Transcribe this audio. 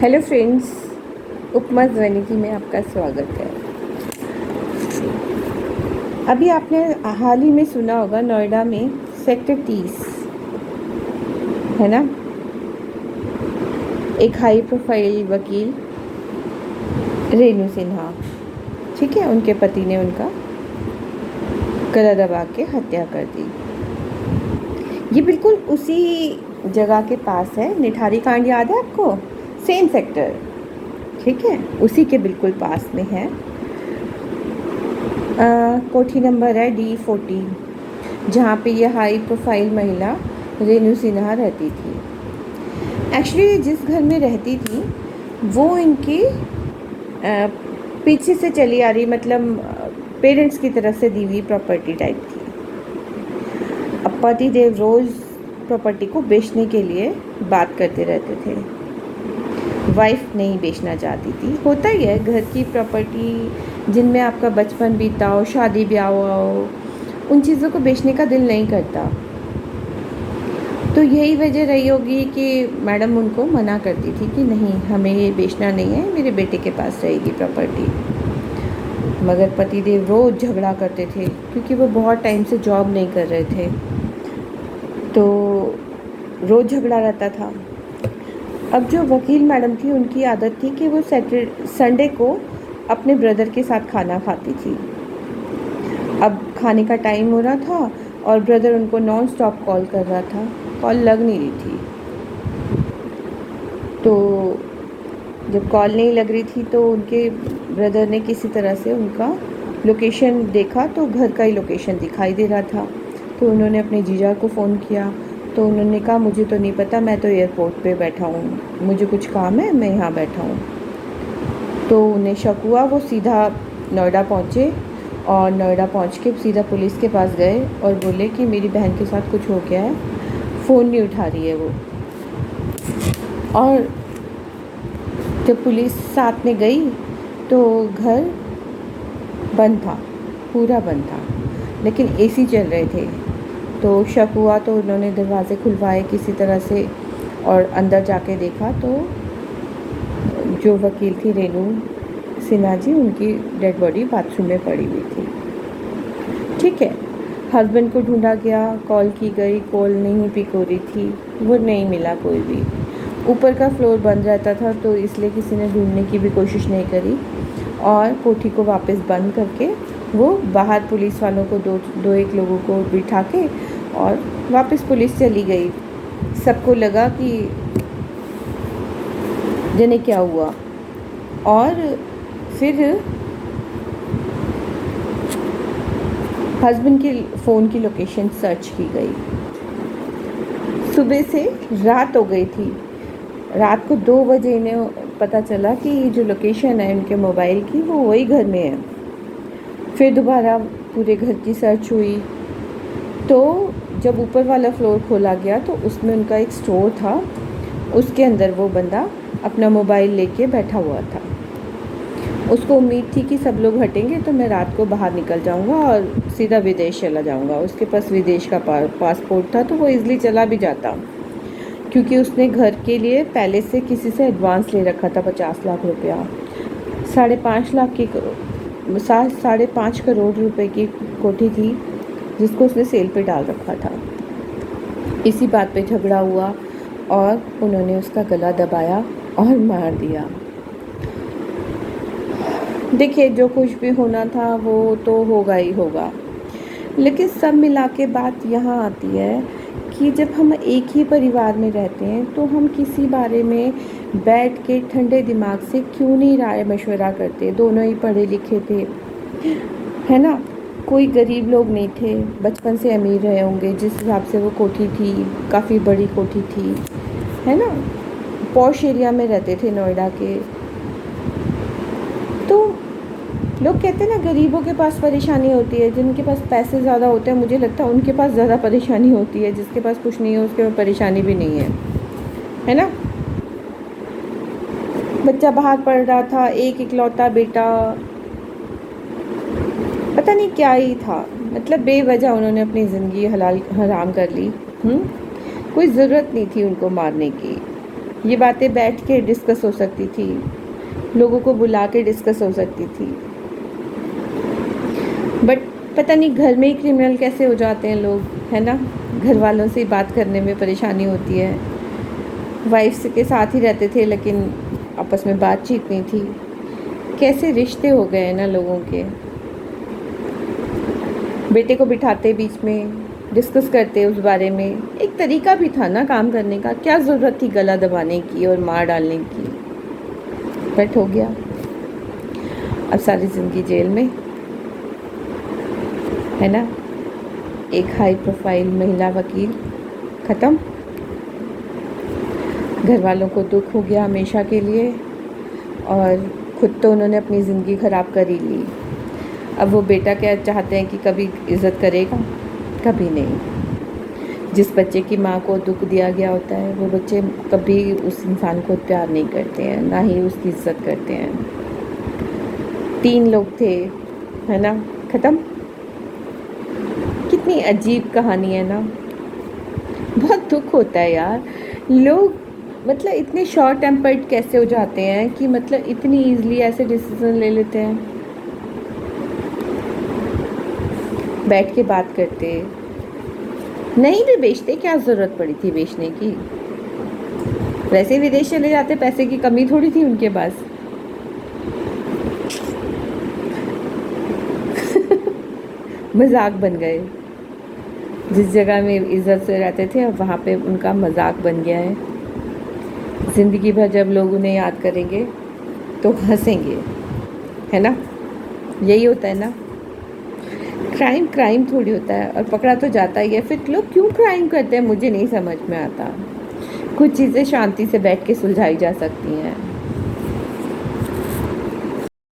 Hello friends, उपमा ध्वनिकी में आपका स्वागत है। अभी आपने हाल ही में सुना होगा, नोएडा में सेक्टर 30 है ना, एक हाई प्रोफाइल वकील रेणु सिन्हा, ठीक है, उनके पति ने उनका गला दबा के हत्या कर दी। ये बिल्कुल उसी जगह के पास है। निठारी कांड याद है आपको? सेम सेक्टर, ठीक है, उसी के बिल्कुल पास में है। कोठी नंबर है D14, जहाँ पे ये हाई प्रोफाइल महिला रेणु सिन्हा रहती थी। एक्चुअली जिस घर में रहती थी वो इनकी पीछे से चली आ रही, मतलब पेरेंट्स की तरफ से दी हुई प्रॉपर्टी टाइप थी। अब पति देव रोज़ प्रॉपर्टी को बेचने के लिए बात करते रहते थे। वाइफ नहीं बेचना चाहती थी। होता ही है, घर की प्रॉपर्टी जिनमें आपका बचपन बीता हो, शादी ब्याह हुआ हो, उन चीज़ों को बेचने का दिल नहीं करता। तो यही वजह रही होगी कि मैडम उनको मना करती थी कि नहीं, हमें ये बेचना नहीं है, मेरे बेटे के पास रहेगी प्रॉपर्टी। मगर पतिदेव रोज़ झगड़ा करते थे क्योंकि वो बहुत टाइम से जॉब नहीं कर रहे थे, तो रोज़ झगड़ा रहता था। अब जो वकील मैडम थी, उनकी आदत थी कि वो संडे को अपने ब्रदर के साथ खाना खाती थी। अब खाने का टाइम हो रहा था और ब्रदर उनको नॉन स्टॉप कॉल कर रहा था, कॉल लग नहीं रही थी। तो जब कॉल नहीं लग रही थी तो उनके ब्रदर ने किसी तरह से उनका लोकेशन देखा, तो घर का ही लोकेशन दिखाई दे रहा था। तो उन्होंने अपने जीजा को फ़ोन किया, तो उन्होंने कहा मुझे तो नहीं पता, मैं तो एयरपोर्ट पे बैठा हूँ, मुझे कुछ काम है, मैं यहाँ बैठा हूँ। तो उन्हें शक हुआ, वो सीधा नोएडा पहुँचे और नोएडा पहुँच के सीधा पुलिस के पास गए और बोले कि मेरी बहन के साथ कुछ हो गया है, फ़ोन नहीं उठा रही है वो। और जब पुलिस साथ में गई तो घर बंद था, पूरा बंद था, लेकिन एसी चल रहे थे। तो शक हुआ तो उन्होंने दरवाज़े खुलवाए किसी तरह से और अंदर जाके देखा तो जो वकील थी रेणु सिन्हा जी, उनकी डेड बॉडी बाथरूम में पड़ी हुई थी। ठीक है, हस्बैंड को ढूंढा गया, कॉल की गई, कॉल नहीं पिक हो रही थी, वो नहीं मिला कोई भी। ऊपर का फ्लोर बंद रहता था तो इसलिए किसी ने ढूंढने की भी कोशिश नहीं करी और कोठी को वापस बंद करके वो बाहर पुलिस वालों को दो एक लोगों को बिठा के और वापस पुलिस चली गई। सबको लगा कि जाने क्या हुआ। और फिर हस्बैंड के फ़ोन की लोकेशन सर्च की गई। सुबह से रात हो गई थी, रात को 2 बजे इन्हें पता चला कि जो लोकेशन है उनके मोबाइल की वो वही घर में है। फिर दोबारा पूरे घर की सर्च हुई तो जब ऊपर वाला फ्लोर खोला गया तो उसमें उनका एक स्टोर था, उसके अंदर वो बंदा अपना मोबाइल लेके बैठा हुआ था। उसको उम्मीद थी कि सब लोग हटेंगे तो मैं रात को बाहर निकल जाऊंगा और सीधा विदेश चला जाऊंगा। उसके पास विदेश का पासपोर्ट था तो वो इजली चला भी जाता, क्योंकि उसने घर के लिए पहले से किसी से एडवांस ले रखा था 50 लाख रुपया। 5.5 करोड़ रुपए की कोठी थी जिसको उसने सेल पे डाल रखा था। इसी बात पे झगड़ा हुआ और उन्होंने उसका गला दबाया और मार दिया। देखिए, जो कुछ भी होना था वो तो होगा ही होगा, लेकिन सब मिला के बात यहाँ आती है कि जब हम एक ही परिवार में रहते हैं तो हम किसी बारे में बैठ के ठंडे दिमाग से क्यों नहीं राय मशवरा करते। दोनों ही पढ़े लिखे थे, है ना, कोई गरीब लोग नहीं थे, बचपन से अमीर रहे होंगे। जिस हिसाब से वो कोठी थी, काफ़ी बड़ी कोठी थी, है ना, पॉश एरिया में रहते थे नोएडा के। तो लोग कहते हैं ना, गरीबों के पास परेशानी होती है, जिनके पास पैसे ज़्यादा होते हैं मुझे लगता है उनके पास ज़्यादा परेशानी होती है, जिसके पास कुछ नहीं है उसके पास परेशानी भी नहीं है ना। बच्चा बाहर पढ़ रहा था, एक इकलौता बेटा, पता नहीं क्या ही था, मतलब बेवजह उन्होंने अपनी ज़िंदगी हराम कर ली। कोई ज़रूरत नहीं थी उनको मारने की। ये बातें बैठ के डिस्कस हो सकती थी, लोगों को बुला के डिस्कस हो सकती थी। बट पता नहीं घर में ही क्रिमिनल कैसे हो जाते हैं लोग, है ना। घर वालों से बात करने में परेशानी होती है। वाइफ के साथ ही रहते थे लेकिन आपस में बातचीत नहीं थी। कैसे रिश्ते हो गए ना लोगों के। बेटे को बिठाते बीच में, डिस्कस करते उस बारे में। एक तरीका भी था ना काम करने का, क्या ज़रूरत थी गला दबाने की और मार डालने की। बट हो गया, अब सारी ज़िंदगी जेल में, है ना। एक हाई प्रोफाइल महिला वकील, ख़त्म। घर वालों को दुख हो गया हमेशा के लिए, और खुद तो उन्होंने अपनी ज़िंदगी ख़राब कर ही ली। अब वो बेटा क्या चाहते हैं कि कभी इज़्ज़त करेगा? कभी नहीं। जिस बच्चे की माँ को दुख दिया गया होता है, वो बच्चे कभी उस इंसान को प्यार नहीं करते हैं, ना ही उसकी इज़्ज़त करते हैं। 3 लोग थे, है ना, ख़त्म। कितनी अजीब कहानी है ना। बहुत दुख होता है यार। लोग मतलब इतने शॉर्ट टेम्पर्ड कैसे हो जाते हैं कि मतलब इतनी ईज़िली ऐसे डिसीज़न ले लेते हैं। बैठ के बात करते, नहीं भी बेचते, क्या ज़रूरत पड़ी थी बेचने की। वैसे विदेश चले जाते, पैसे की कमी थोड़ी थी उनके पास। मजाक बन गए। जिस जगह में इज़्ज़त से रहते थे अब वहाँ पे उनका मजाक बन गया है। ज़िंदगी भर जब लोग उन्हें याद करेंगे तो हंसेंगे, है ना। यही होता है ना। क्राइम क्राइम थोड़ी होता है, और पकड़ा तो जाता ही है। फिर लोग क्यों क्राइम करते हैं मुझे नहीं समझ में आता। कुछ चीज़ें शांति से बैठ के सुलझाई जा सकती हैं।